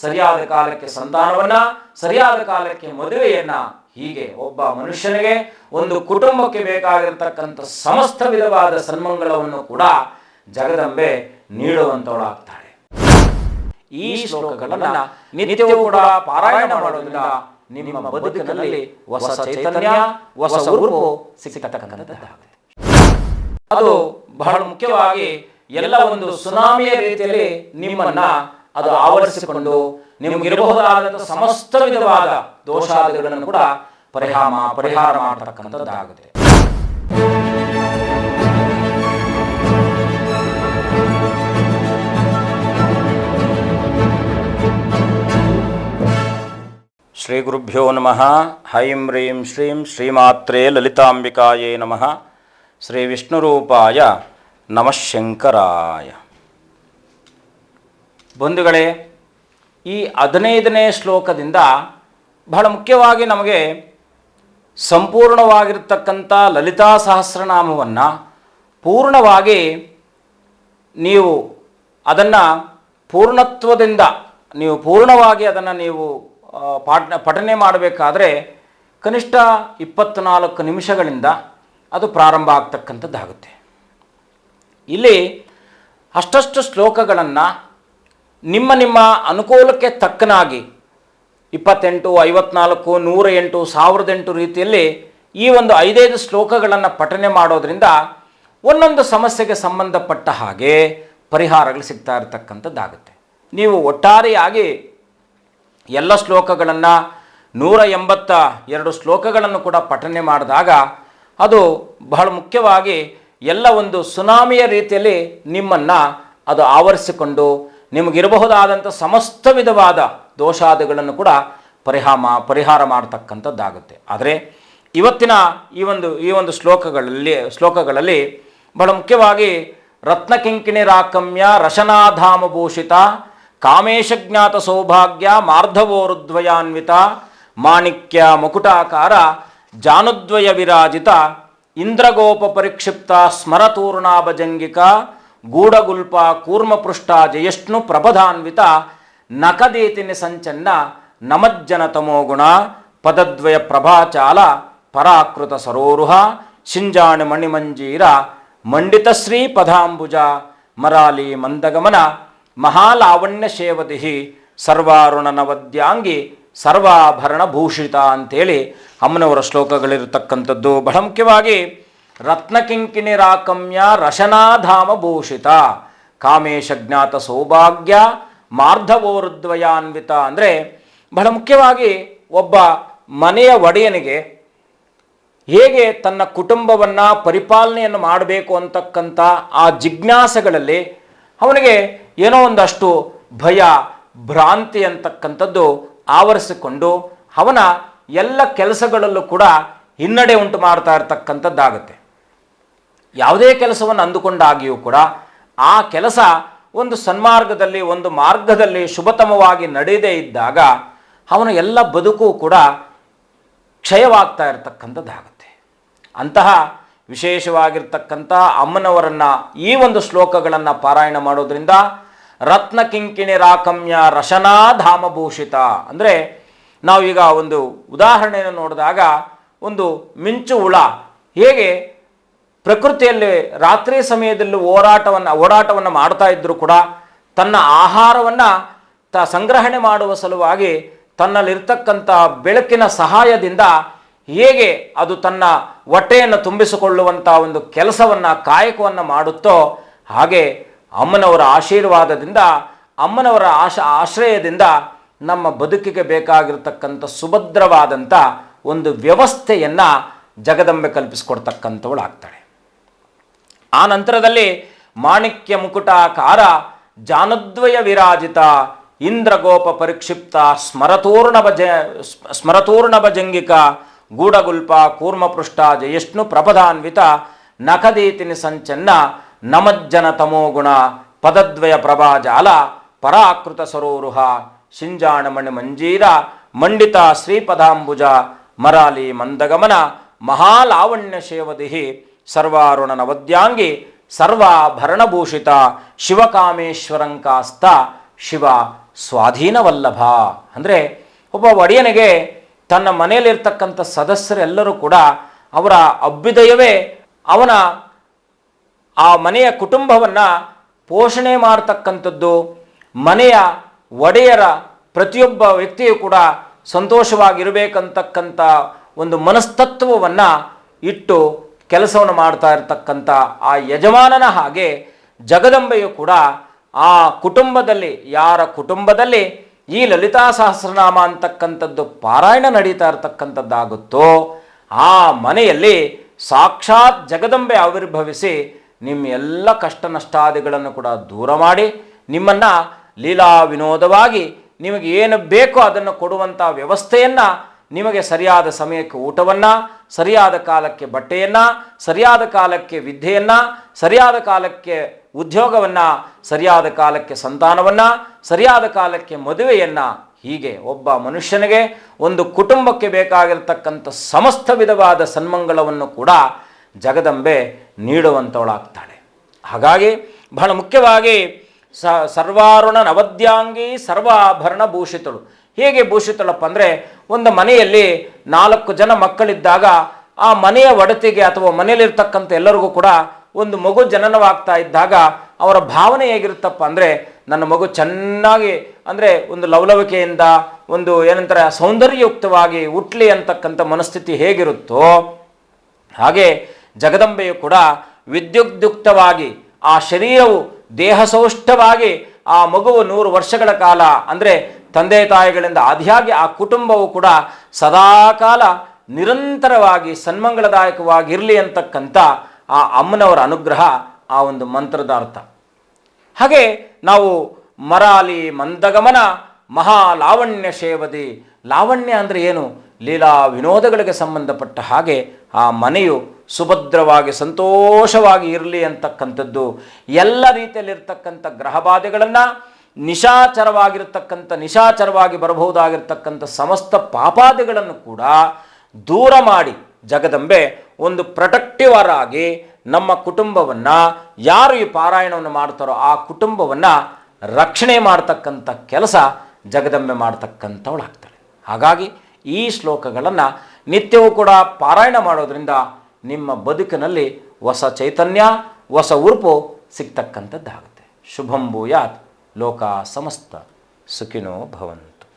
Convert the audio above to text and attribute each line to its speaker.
Speaker 1: ಸರಿಯಾದ ಕಾಲಕ್ಕೆ ಸಂತಾನವನ್ನ, ಸರಿಯಾದ ಕಾಲಕ್ಕೆ ಮದುವೆಯನ್ನ, ಹೀಗೆ ಒಬ್ಬ ಮನುಷ್ಯನಿಗೆ ಒಂದು ಕುಟುಂಬಕ್ಕೆ ಬೇಕಾಗಿರತಕ್ಕಂಥ ಸಮಸ್ತ ವಿಧವಾದ ಸನ್ಮಂಗಳವನ್ನು ಕೂಡ ಜಗದಂಬೆ ನೀಡುವಂತವಳಾಗ್ತಾಳೆ. ಈ ಶ್ಲೋಕಗಳನ್ನ ನಿತ್ಯವೂ ಕೂಡ ಪಾರಾಯಣ ಮಾಡೋದ್ರಿಂದ ನಿಮ್ಮ ಬದುಕಿನಲ್ಲಿ ಹೊಸ ಚೈತನ್ಯ, ಹೊಸ ಉರುಪು ಸಿಗತಕ್ಕಂಥದ್ದಾಗುತ್ತೆ. ಅದು ಬಹಳ ಮುಖ್ಯವಾಗಿ ಎಲ್ಲ ಒಂದು ಸುನಾಮಿಯ ರೀತಿಯಲ್ಲಿ ನಿಮ್ಮನ್ನ ಅದು ಆವರಿಸಿಕೊಂಡು ನಿಮಗಿರಬಹುದಾದ ಸಮಸ್ತ ವಿಧವಾದ ದೋಷಾದಿಗಳನ್ನು ಕೂಡ ಪರಿಹಾರ ಮಾಡತಕ್ಕಂಥದ್ದಾಗುತ್ತೆ. ಶ್ರೀ ಗುರುಭ್ಯೋ ನಮಃ. ಹೈಂ ಹ್ರೀಂ ಶ್ರೀಂ ಶ್ರೀಮಾತ್ರೇ ಲಲಿತಾಂಬಿಕಾಯೇ ನಮಃ. ಶ್ರೀ ವಿಷ್ಣುರೂಪಾಯ ನಮಃ ಶಂಕರಾಯ. ಬಂಧುಗಳೇ, ಈ 15ನೇ ಶ್ಲೋಕದಿಂದ ಬಹಳ ಮುಖ್ಯವಾಗಿ ನಮಗೆ ಸಂಪೂರ್ಣವಾಗಿರ್ತಕ್ಕಂಥ ಲಲಿತಾ ಸಹಸ್ರನಾಮವನ್ನು ಪೂರ್ಣವಾಗಿ ನೀವು ಅದನ್ನು ಪೂರ್ಣತ್ವದಿಂದ ಪೂರ್ಣವಾಗಿ ಅದನ್ನು ನೀವು ಪಠನೆ ಮಾಡಬೇಕಾದ್ರೆ ಕನಿಷ್ಠ 24 ನಿಮಿಷಗಳಿಂದ ಅದು ಪ್ರಾರಂಭ ಆಗ್ತಕ್ಕಂಥದ್ದಾಗುತ್ತೆ. ಇಲ್ಲಿ ಅಷ್ಟಷ್ಟು ಶ್ಲೋಕಗಳನ್ನು ನಿಮ್ಮ ಅನುಕೂಲಕ್ಕೆ ತಕ್ಕನಾಗಿ 28, 54, 108, 1008 ರೀತಿಯಲ್ಲಿ ಈ ಒಂದು 5 ಶ್ಲೋಕಗಳನ್ನು ಪಠನೆ ಮಾಡೋದ್ರಿಂದ ಒಂದೊಂದು ಸಮಸ್ಯೆಗೆ ಸಂಬಂಧಪಟ್ಟ ಹಾಗೆ ಪರಿಹಾರಗಳು ಸಿಗ್ತಾ ಇರತಕ್ಕಂಥದ್ದಾಗುತ್ತೆ. ನೀವು ಒಟ್ಟಾರೆಯಾಗಿ ಎಲ್ಲ ಶ್ಲೋಕಗಳನ್ನು 182 ಶ್ಲೋಕಗಳನ್ನು ಕೂಡ ಪಠನೆ ಮಾಡಿದಾಗ ಅದು ಬಹಳ ಮುಖ್ಯವಾಗಿ ಎಲ್ಲ ಒಂದು ಸುನಾಮಿಯ ರೀತಿಯಲ್ಲಿ ನಿಮ್ಮನ್ನು ಅದು ಆವರಿಸಿಕೊಂಡು ನಿಮಗಿರಬಹುದಾದಂಥ ಸಮಸ್ತ ವಿಧವಾದ ದೋಷಾದಿಗಳನ್ನು ಕೂಡ ಪರಿಹಾರ ಮಾಡತಕ್ಕಂಥದ್ದಾಗುತ್ತೆ. ಆದರೆ ಇವತ್ತಿನ ಈ ಒಂದು ಶ್ಲೋಕಗಳಲ್ಲಿ ಬಹಳ ಮುಖ್ಯವಾಗಿ ರತ್ನಕಿಂಕಿಣಿ ರಾಕಮ್ಯ ರಶನಾಧಾಮಭೂಷಿತ ಕಾಮೇಶಜ್ಞಾತ ಸೌಭಾಗ್ಯ ಮಾರ್ಧವೋರುದ್ವಯಾನ್ವಿತ ಮಾಣಿಕ್ಯ ಮುಕುಟಾಕಾರ ಜಾನುದ್ವಯ ವಿರಾಜಿತ ಇಂದ್ರಗೋಪ ಪರಿಕ್ಷಿಪ್ತ ಸ್ಮರತೂರ್ಣಾಭಜಂಗಿಕ ಗೂಢಗುಲ್ಪ ಕೂರ್ಮಪೃಷ್ಠ ಜಯಷ್ಣು ಪ್ರಬಧಾನ್ವಿತ ನಖದೇತಿನಿ ಸಂಚನ್ನ ನಮಜ್ಜನ ತಮೋಗುಣ ಪದದ್ವಯ ಪ್ರಭಾಚಾಲ ಪರಾಕೃತ ಸರೋರುಹ ಶಿಂಜಾಣಿ ಮಣಿಮಂಜೀರ ಮಂಡಿತ ಶ್ರೀ ಪದಾಂಬುಜ ಮರಾಲಿ ಮಂದಗಮನ ಮಹಾಲಾವಣ್ಯ ಶೇವದಿಹಿ ಸರ್ವಾರುಣ ನವದ್ಯಾಂಗಿ ಸರ್ವಾಭರಣ ಭೂಷಿತ ಅಂತೇಳಿ ಅಮ್ಮನವರ ಶ್ಲೋಕಗಳಿರತಕ್ಕಂಥದ್ದು. ಬಹಳ ಮುಖ್ಯವಾಗಿ ರತ್ನಕಿಂಕಿಣಿ ರಾಕಮ್ಯ ರಶನಾಧಾಮ ಭೂಷಿತ ಕಾಮೇಶಜ್ಞಾತ ಸೌಭಾಗ್ಯ ಮಾರ್ಧವೋರುದ್ವಯಾನ್ವಿತ ಅಂದರೆ ಬಹಳ ಮುಖ್ಯವಾಗಿ ಒಬ್ಬ ಮನೆಯ ಒಡೆಯನಿಗೆ ಹೇಗೆ ತನ್ನ ಕುಟುಂಬವನ್ನು ಪರಿಪಾಲನೆಯನ್ನು ಮಾಡಬೇಕು ಅಂತಕ್ಕಂಥ ಆ ಜಿಜ್ಞಾಸೆಗಳಲ್ಲಿ ಅವನಿಗೆ ಏನೋ ಒಂದಷ್ಟು ಭಯ ಭ್ರಾಂತಿ ಅಂತಕ್ಕಂಥದ್ದು ಆವರಿಸಿಕೊಂಡು ಅವನ ಎಲ್ಲ ಕೆಲಸಗಳಲ್ಲೂ ಕೂಡ ಹಿನ್ನಡೆ ಉಂಟು ಮಾಡ್ತಾ ಇರತಕ್ಕಂಥದ್ದಾಗುತ್ತೆ. ಯಾವುದೇ ಕೆಲಸವನ್ನು ಅಂದುಕೊಂಡಾಗಿಯೂ ಕೂಡ ಆ ಕೆಲಸ ಒಂದು ಸನ್ಮಾರ್ಗದಲ್ಲಿ ಒಂದು ಮಾರ್ಗದಲ್ಲಿ ಶುಭತಮವಾಗಿ ನಡೆಯದೇ ಇದ್ದಾಗ ಅವನ ಎಲ್ಲ ಬದುಕು ಕೂಡ ಕ್ಷಯವಾಗ್ತಾ ಇರತಕ್ಕಂಥದ್ದಾಗುತ್ತೆ. ಅಂತಹ ವಿಶೇಷವಾಗಿರ್ತಕ್ಕಂಥ ಅಮ್ಮನವರನ್ನು ಈ ಒಂದು ಶ್ಲೋಕಗಳನ್ನು ಪಾರಾಯಣ ಮಾಡೋದ್ರಿಂದ ರತ್ನಕಿಂಕಿಣಿ ರಾಕಮ್ಯ ರಶನಾಧಾಮಭೂಷಿತ ಅಂದರೆ ನಾವೀಗ ಒಂದು ಉದಾಹರಣೆಯನ್ನು ನೋಡಿದಾಗ ಒಂದು ಮಿಂಚು ಹುಳ ಹೇಗೆ ಪ್ರಕೃತಿಯಲ್ಲಿ ರಾತ್ರಿ ಸಮಯದಲ್ಲಿ ಓಡಾಟವನ್ನು ಮಾಡ್ತಾ ಇದ್ದರೂ ಕೂಡ ತನ್ನ ಆಹಾರವನ್ನು ಸಂಗ್ರಹಣೆ ಮಾಡುವ ಸಲುವಾಗಿ ತನ್ನಲ್ಲಿರ್ತಕ್ಕಂಥ ಬೆಳಕಿನ ಸಹಾಯದಿಂದ ಹೇಗೆ ಅದು ತನ್ನ ಹೊಟ್ಟೆಯನ್ನು ತುಂಬಿಸಿಕೊಳ್ಳುವಂಥ ಒಂದು ಕೆಲಸವನ್ನು ಕಾಯಕವನ್ನು ಮಾಡುತ್ತೋ ಹಾಗೆ ಅಮ್ಮನವರ ಆಶೀರ್ವಾದದಿಂದ ಅಮ್ಮನವರ ಆಶ್ರಯದಿಂದ ನಮ್ಮ ಬದುಕಿಗೆ ಬೇಕಾಗಿರ್ತಕ್ಕಂಥ ಸುಭದ್ರವಾದಂಥ ಒಂದು ವ್ಯವಸ್ಥೆಯನ್ನು ಜಗದಂಬೆ ಕಲ್ಪಿಸಿಕೊಡ್ತಕ್ಕಂಥವಳಾಗ್ತಾಳೆ. ಆ ನಂತರದಲ್ಲಿ ಮಾಣಿಕ್ಯ ಮುಕುಟಾಕಾರ ಜಾನುದ್ವಯ ವಿರಾಜಿತ ಇಂದ್ರಗೋಪ ಪರಿಕ್ಷಿಪ್ತ ಸ್ಮರತೂರ್ಣಭಜಂಗಿಕ ಗೂಢಗುಲ್ಪ ಕೂರ್ಮಪೃಷ್ಠ ಜಯಷ್ಣು ಪ್ರಬಧಾನ್ವಿತ ನಖದೀತಿನಿ ಸಂಚನ್ನ ನಮಜ್ಜನ ತಮೋಗುಣ ಪದದ್ವಯ ಪ್ರಭಾಜಾಲ ಪರಾಕೃತ ಸರೋರುಹ ಶಿಂಜಾಣಮಣಿ ಮಂಜೀರ ಮಂಡಿತ ಶ್ರೀಪದಾಂಬುಜ ಮರಾಲಿ ಮಂದಗಮನ ಮಹಾಲಾವಣ್ಯ ಶೇವದಿಹಿ ಸರ್ವಾರುಣ ನವದ್ಯಾಂಗಿ ಸರ್ವಾಭರಣಭೂಷಿತ ಶಿವಕಾಮೇಶ್ವರಂಕಾಸ್ತ ಶಿವ ಸ್ವಾಧೀನವಲ್ಲಭ. ಅಂದರೆ ಒಬ್ಬ ಒಡೆಯನಿಗೆ ತನ್ನ ಮನೆಯಲ್ಲಿರ್ತಕ್ಕಂಥ ಸದಸ್ಯರೆಲ್ಲರೂ ಕೂಡ ಅವರ ಅಭ್ಯುದಯವೇ ಅವನ ಆ ಮನೆಯ ಕುಟುಂಬವನ್ನು ಪೋಷಣೆ ಮಾಡತಕ್ಕಂಥದ್ದು. ಮನೆಯ ಒಡೆಯರ ಪ್ರತಿಯೊಬ್ಬ ವ್ಯಕ್ತಿಯು ಕೂಡ ಸಂತೋಷವಾಗಿರಬೇಕಂತಕ್ಕಂಥ ಒಂದು ಮನಸ್ತತ್ವವನ್ನು ಇಟ್ಟು ಕೆಲಸವನ್ನು ಮಾಡ್ತಾ ಇರತಕ್ಕಂಥ ಆ ಯಜಮಾನನ ಹಾಗೆ ಜಗದಂಬೆಯು ಕೂಡ ಆ ಕುಟುಂಬದಲ್ಲಿ, ಯಾರ ಕುಟುಂಬದಲ್ಲಿ ಈ ಲಲಿತಾ ಸಹಸ್ರನಾಮ ಅಂತಕ್ಕಂಥದ್ದು ಪಾರಾಯಣ ನಡೀತಾ ಇರತಕ್ಕಂಥದ್ದಾಗುತ್ತೋ ಆ ಮನೆಯಲ್ಲಿ ಸಾಕ್ಷಾತ್ ಜಗದಂಬೆ ಆವಿರ್ಭವಿಸಿ ನಿಮ್ಮ ಎಲ್ಲ ಕಷ್ಟ ನಷ್ಟಾದಿಗಳನ್ನು ಕೂಡ ದೂರ ಮಾಡಿ ನಿಮ್ಮನ್ನು ಲೀಲಾ ವಿನೋದವಾಗಿ ನಿಮಗೆ ಏನು ಬೇಕೋ ಅದನ್ನು ಕೊಡುವಂಥ ವ್ಯವಸ್ಥೆಯನ್ನು, ನಿಮಗೆ ಸರಿಯಾದ ಸಮಯಕ್ಕೆ ಊಟವನ್ನು, ಸರಿಯಾದ ಕಾಲಕ್ಕೆ ಬಟ್ಟೆಯನ್ನು, ಸರಿಯಾದ ಕಾಲಕ್ಕೆ ವಿದ್ಯೆಯನ್ನು, ಸರಿಯಾದ ಕಾಲಕ್ಕೆ ಉದ್ಯೋಗವನ್ನು, ಸರಿಯಾದ ಕಾಲಕ್ಕೆ ಸಂತಾನವನ್ನು, ಸರಿಯಾದ ಕಾಲಕ್ಕೆ ಮದುವೆಯನ್ನು, ಹೀಗೆ ಒಬ್ಬ ಮನುಷ್ಯನಿಗೆ ಒಂದು ಕುಟುಂಬಕ್ಕೆ ಬೇಕಾಗಿರತಕ್ಕಂಥ ಸಮಸ್ತ ವಿಧವಾದ ಸನ್ಮಂಗಳವನ್ನು ಕೂಡ ಜಗದಂಬೆ ನೀಡುವಂಥವಳಾಗ್ತಾಳೆ. ಹಾಗಾಗಿ ಬಹಳ ಮುಖ್ಯವಾಗಿ ಸರ್ವಾರುಣ ನವದ್ಯಾಂಗಿ ಸರ್ವಾಭರಣ ಭೂಷಿತಳು. ಹೇಗೆ ಭೂಷಿತಳಪ್ಪ ಅಂದರೆ, ಒಂದು ಮನೆಯಲ್ಲಿ 4 ಜನ ಮಕ್ಕಳಿದ್ದಾಗ ಆ ಮನೆಯ ಒಡತಿಗೆ ಅಥವಾ ಮನೆಯಲ್ಲಿರ್ತಕ್ಕಂಥ ಎಲ್ಲರಿಗೂ ಕೂಡ ಒಂದು ಮಗು ಜನನವಾಗ್ತಾ ಇದ್ದಾಗ ಅವರ ಭಾವನೆ ಹೇಗಿರುತ್ತಪ್ಪ ಅಂದರೆ, ನನ್ನ ಮಗು ಚೆನ್ನಾಗಿ ಅಂದರೆ ಒಂದು ಲವಲವಿಕೆಯಿಂದ ಒಂದು ಏನಂತಾರೆ ಸೌಂದರ್ಯಯುಕ್ತವಾಗಿ ಹುಟ್ಲಿ ಅಂತಕ್ಕಂಥ ಮನಸ್ಥಿತಿ ಹೇಗಿರುತ್ತೋ ಹಾಗೆ ಜಗದಂಬೆಯು ಕೂಡ ವಿದ್ಯುಕ್ತವಾಗಿ ಆ ಶರೀರವು ದೇಹಸೌಷ್ಠವಾಗಿ ಆ ಮಗುವು 100 ವರ್ಷಗಳ ಕಾಲ ಅಂದರೆ ತಂದೆ ತಾಯಿಗಳಿಂದ ಆದಿಯಾಗಿ ಆ ಕುಟುಂಬವು ಕೂಡ ಸದಾಕಾಲ ನಿರಂತರವಾಗಿ ಸನ್ಮಂಗಳದಾಯಕವಾಗಿರಲಿ ಅಂತಕ್ಕಂಥ ಆ ಅಮ್ಮನವರ ಅನುಗ್ರಹ ಆ ಒಂದು ಮಂತ್ರದ ಅರ್ಥ. ಹಾಗೆ ನಾವು ಮರಾಲಿ ಮಂದಗಮನ ಮಹಾಲಾವಣ್ಯ ಶೇವದಿ. ಲಾವಣ್ಯ ಅಂದರೆ ಏನು? ಲೀಲಾ ವಿನೋದಗಳಿಗೆ ಸಂಬಂಧಪಟ್ಟ ಹಾಗೆ ಆ ಮನೆಯು ಸುಭದ್ರವಾಗಿ ಸಂತೋಷವಾಗಿ ಇರಲಿ ಅಂತಕ್ಕಂಥದ್ದು. ಎಲ್ಲ ರೀತಿಯಲ್ಲಿರ್ತಕ್ಕಂಥ ಗ್ರಹಬಾಧೆಗಳನ್ನು, ನಿಶಾಚರವಾಗಿ ಬರಬಹುದಾಗಿರ್ತಕ್ಕಂಥ ಸಮಸ್ತ ಪಾಪಾದಿಗಳನ್ನು ಕೂಡ ದೂರ ಮಾಡಿ ಜಗದಂಬೆ ಒಂದು ಪ್ರೊಟೆಕ್ಟಿವರ್ ಆಗಿ ನಮ್ಮ ಕುಟುಂಬವನ್ನು, ಯಾರು ಈ ಪಾರಾಯಣವನ್ನು ಮಾಡ್ತಾರೋ ಆ ಕುಟುಂಬವನ್ನು ರಕ್ಷಣೆ ಮಾಡ್ತಕ್ಕಂಥ ಕೆಲಸ ಜಗದಂಬೆ ಮಾಡ್ತಕ್ಕಂಥವಳಾಗ್ತಾಳೆ. ಹಾಗಾಗಿ ಈ ಶ್ಲೋಕಗಳನ್ನು ನಿತ್ಯವೂ ಕೂಡ ಪಾರಾಯಣ ಮಾಡೋದ್ರಿಂದ ನಿಮ್ಮ ಬದುಕಿನಲ್ಲಿ ಹೊಸ ಚೈತನ್ಯ, ಹೊಸ ಉರುಪು ಸಿಗ್ತಕ್ಕಂಥದ್ದಾಗುತ್ತೆ. ಶುಭಂ ಭೂಯಾತ್. ಲೋಕ ಸಮಸ್ತ ಸುಖಿನೋ ಭವಂತು.